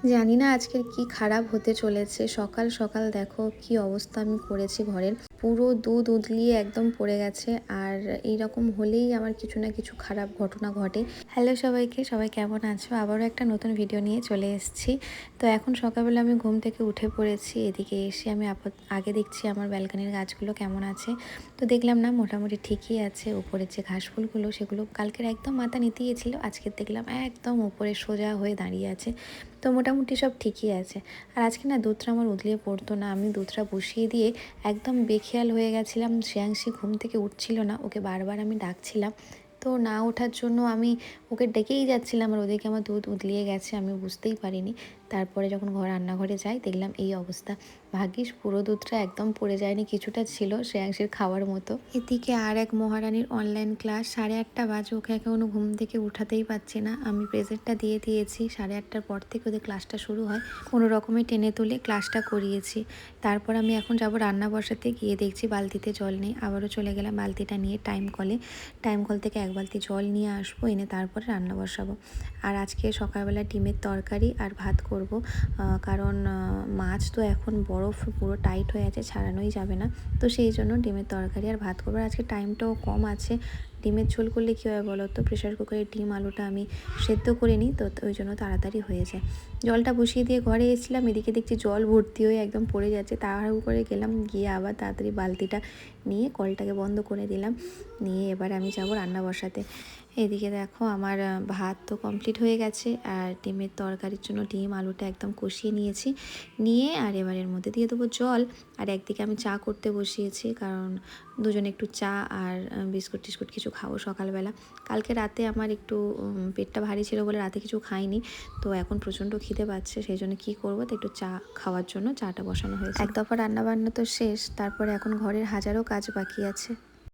জানি না আজকের কি খারাপ হতে চলেছে। সকাল সকাল দেখো কি অবস্থা আমি করেছি ঘরের। পুরো দুধ উতলিয়ে একদম পড়ে গেছে। আর এইরকম হলেই আমার কিছু না কিছু খারাপ ঘটনা ঘটে। হ্যালো সবাইকে, সবাই কেমন আছো? আবারও একটা নতুন ভিডিও নিয়ে চলে এসেছি। তো এখন সকালবেলা আমি ঘুম থেকে উঠে পড়েছি। এদিকে এসে আমি আগে দেখছি আমার ব্যালকনির গাছগুলো কেমন আছে। তো দেখলাম না, মোটামুটি ঠিকই আছে। উপরের যে ঘাস ফুলগুলো সেগুলো কালকের একদম মাথা নিতেই আজকে দেখলাম একদম উপরে সোজা হয়ে দাঁড়িয়ে আছে। তো মোটামুটি সব ঠিকই আছে। আর আজকে না দুধটা আমার উতলিয়ে পড়তো না। আমি দুধটা বসিয়ে দিয়ে একদম বেখেয়াল হয়ে গেছিলাম। শ্রেয়াংশী ঘুম থেকে উঠছিল না, ওকে বারবার আমি ডাকছিলাম। তো না ওঠার জন্য আমি ওকে ডেকেই যাচ্ছিলাম, আর ওদিকে আমার দুধ উতলিয়ে গেছে, আমি বুঝতেই পারিনি। তারপরে যখন রান্নাঘরে যাই দেখলাম এই অবস্থা। ভাগ্যিস পুরো দুধটা একদম পড়ে যায়নি, কিছুটা ছিল শ্রেয়াংশীর খাওয়ার মতো। এদিকে আর এক মহারানীর অনলাইন ক্লাস, 8:30 বাজে, ওকে এখনও ঘুম থেকে উঠাতেই পারছি না। আমি প্রেজেন্টটা দিয়ে দিয়েছি, 8:30টার পর থেকে ওদের ক্লাসটা শুরু হয়। কোনো রকমে টেনে তুলে ক্লাসটা করিয়েছি। তারপর আমি এখন যাব রান্না বসাতে, গিয়ে দেখছি বালতিতে জল নেই। আবারও চলে গেলাম বালতিটা নিয়ে টাইম কল থেকে এক বালতি জল নিয়ে আসবো, এনে তারপরে রান্না বসাবো। আর আজকে সকালবেলা ডিমের তরকারি আর ভাত করব, কারণ মাছ তো এখন বরফ পুরো টাইট হয়ে আছে, ছাড়ানোই যাবে না। তো সেই জন্য ডিমের তরকারি আর ভাত করবো। আজকে টাইমটাও কম আছে। ডিমের ঝোল করলে কী হয় বলো তো, প্রেশার কুকারে ডিম আলুটা আমি সেদ্ধ করে নিই, তো ওই জন্য তাড়াতাড়ি হয়ে যায়। জলটা বসিয়ে দিয়ে ঘরে এসেছিলাম, এদিকে দেখছি জল ভর্তি হয়ে একদম পড়ে যাচ্ছে। তাড়াহুড়ো করে গেলাম, গিয়ে আবার তাড়াতাড়ি বালতিটা নিয়ে কলটাকে বন্ধ করে দিলাম। নিয়ে এবারে আমি যাব রান্না বসাতে। এদিকে দেখো আমার ভাত তো কমপ্লিট হয়ে গেছে, আর ডিমের তরকারির জন্য ডিম আলুটা একদম কষিয়ে নিয়েছি। নিয়ে আর এবারের মধ্যে দিয়ে দেবো জল। আর একদিকে আমি চা করতে বসিয়েছি, কারণ দুজনে একটু চা আর বিস্কুট টিস্কুট কিছু খাবো সকালবেলা। কালকে রাতে আমার একটু পেটটা ভারী ছিল বলে রাতে কিছু খাইনি। তো এখন প্রচণ্ড খিদে পাচ্ছে, সেই জন্য কী করবো, তো একটু চা খাওয়ার জন্য চাটা বসানো হয়েছে। এক দফা রান্নাবান্না তো শেষ, তারপরে এখন ঘরের হাজারো কাজ বাকি আছে।